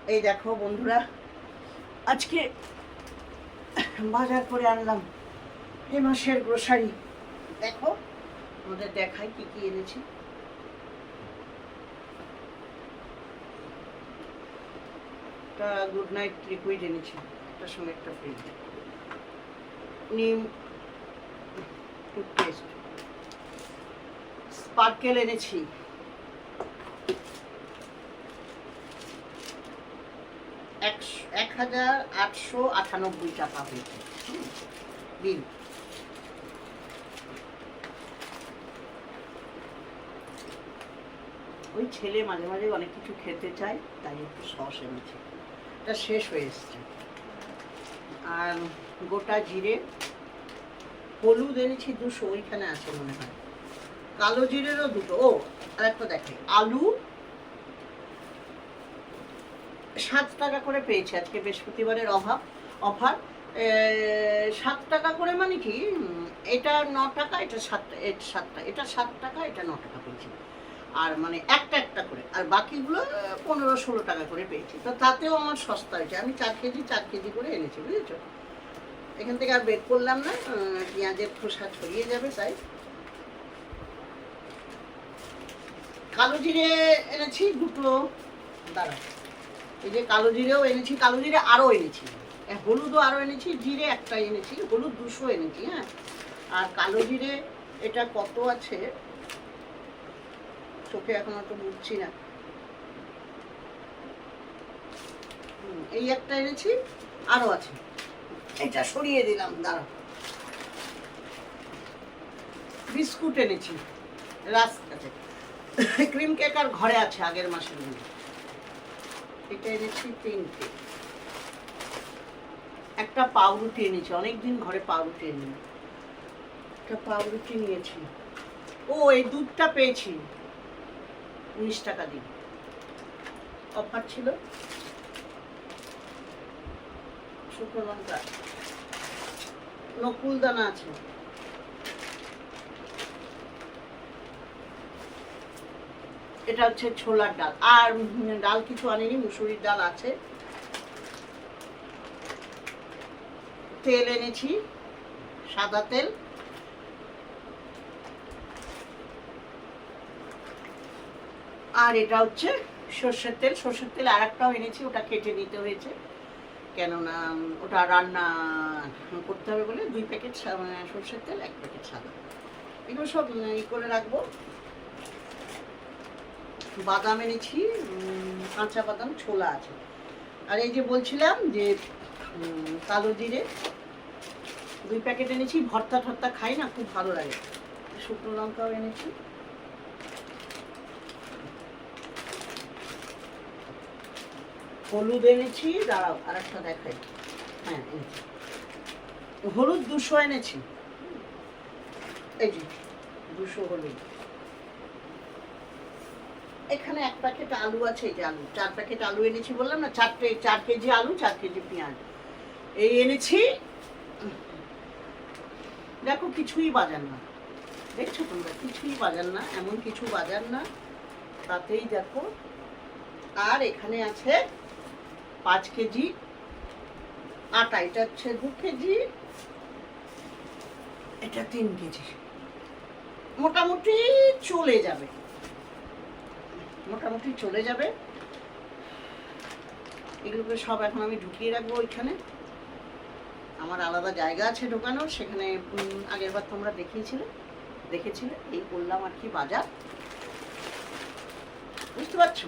এই দেখো বন্ধুরা, আজকে বাজার করে আনলাম এই মাসের গ্রোসারি। দেখো আমাদের দেখাই কি কি এনেছি। একটা গুড নাইট লিকুইড এনেছি, একটার সঙ্গে একটা ফ্রি। নিম টুথপেস্ট, স্পার্কেল এনেছি, 1898 টাকা হয়েছে বিল। ওই ছেলে মাঝে মাঝে অনেক কিছু খেতে চায়, তাই একটু সস এনেছি, এটা শেষ হয়ে এসছে। আর গোটা জিরে, হলুদ এনেছি 200, ওইখানে আছে মনে হয়। কালো জিরেরও 2টো। ও আর একটা দেখে, আলু 7 টাকা করে পেয়েছে আজকে, বৃহস্পতিবারের অফার। 7 টাকা করে মানে কি, এটা 9 টাকা, এটা 7 টাকা, এটা 7 টাকা, এটা 9 টাকা পেয়েছি। আর মানে একটা করে, আর বাকিগুলো 15-16 টাকা করে পেয়েছি। তো তাতেও আমার সস্তা হয়েছে। আমি 4 কেজি করে এনেছি, বুঝেছো। এখান থেকে আর বের করলাম না, পেঁয়াজের খোসা ছড়িয়ে যাবে তাই। কালো জিরে এনেছি 2টো, দাঁড়া। এই যে কালো জিরেও এনেছি, কালো জিরে আরও এনেছি, হলুদও আরও এনেছি, জিরে একটাই এনেছি, হলুদ 200 এনেছি। হ্যাঁ, আর কালো জিরে এটা কত আছে চোখে এখন অত বুঝছি না। এই একটা এনেছি, আরও আছে, এটা সরিয়ে দিলাম, দাঁড়া। বিস্কুট এনেছি রাস্তাতে, ক্রিম কেক আর ঘরে আছে আগের মাসের মধ্যে। এটা এনেছি 3টে। একটা পাউরুটি এনেছি, অনেকদিন ঘরে পাউরুটি এনে, একটা পাউরুটি নিয়েছি। ও এই দুধটা পেয়েছি 19 টাকা দিয়ে, অফার ছিল। শুকনো লঙ্কা, নকুল দানা আছে, এটা হচ্ছে ছোলার ডাল। আর ডাল কিছু আনিনি, মুসুরির ডাল আছে। তেল এনেছি, সাদা তেল। আর এটা হচ্ছে সর্ষের তেল। সর্ষের তেল আর একটাও এনেছি, ওটা কেটে নিতে হয়েছে, কেননা ওটা রান্না করতে হবে বলে। 2 প্যাকেট সর্ষের তেল, 1 প্যাকেট সাদা। এগুলো সব ই করে রাখবো। বাদাম এনেছি, কাঁচা বাদাম, ছোলা আছে। আর এই যে বলছিলাম যে কালো জিরে 2 প্যাকেট এনেছি, ভর্তা খাই না, খুব ভালো লাগে। শুকনো লঙ্কাও এনেছি। হলুদ এনেছি, দাঁড়াও আর একটা দেখাই। হ্যাঁ এনেছি, হলুদ 200 এনেছি, এই যে 200 হলুদ। এখানে 1 প্যাকেট আলু আছে, এই যে আলু, 4 প্যাকেট আলু এনেছি বললাম না, 4 কেজি আলু, 4 কেজি পেঁয়াজ এই এনেছি। দেখো কিছুই বাজার না, দেখছো তোমরা, কিছুই বাজার না, এমন কিছু বাজার না, তাতেই দেখো। আর এখানে আছে 5 কেজি আটা, এটা হচ্ছে 2 কেজি, এটা 3 কেজি। মোটামুটি চলে যাবে, এগুলোকে সব এখন আমি ঢুকিয়ে রাখবো ওইখানে। আমার আলাদা জায়গা আছে ঢোকানোর, সেখানে আগের বার তোমরা দেখেছিলে। এই করলাম আর কি বাজার, বুঝতে পারছো।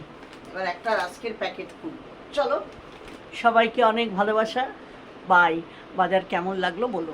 এবার একটা রাস্কের প্যাকেট খুলব। চলো, সবাইকে অনেক ভালোবাসা, বাই। বাজার কেমন লাগলো বলো।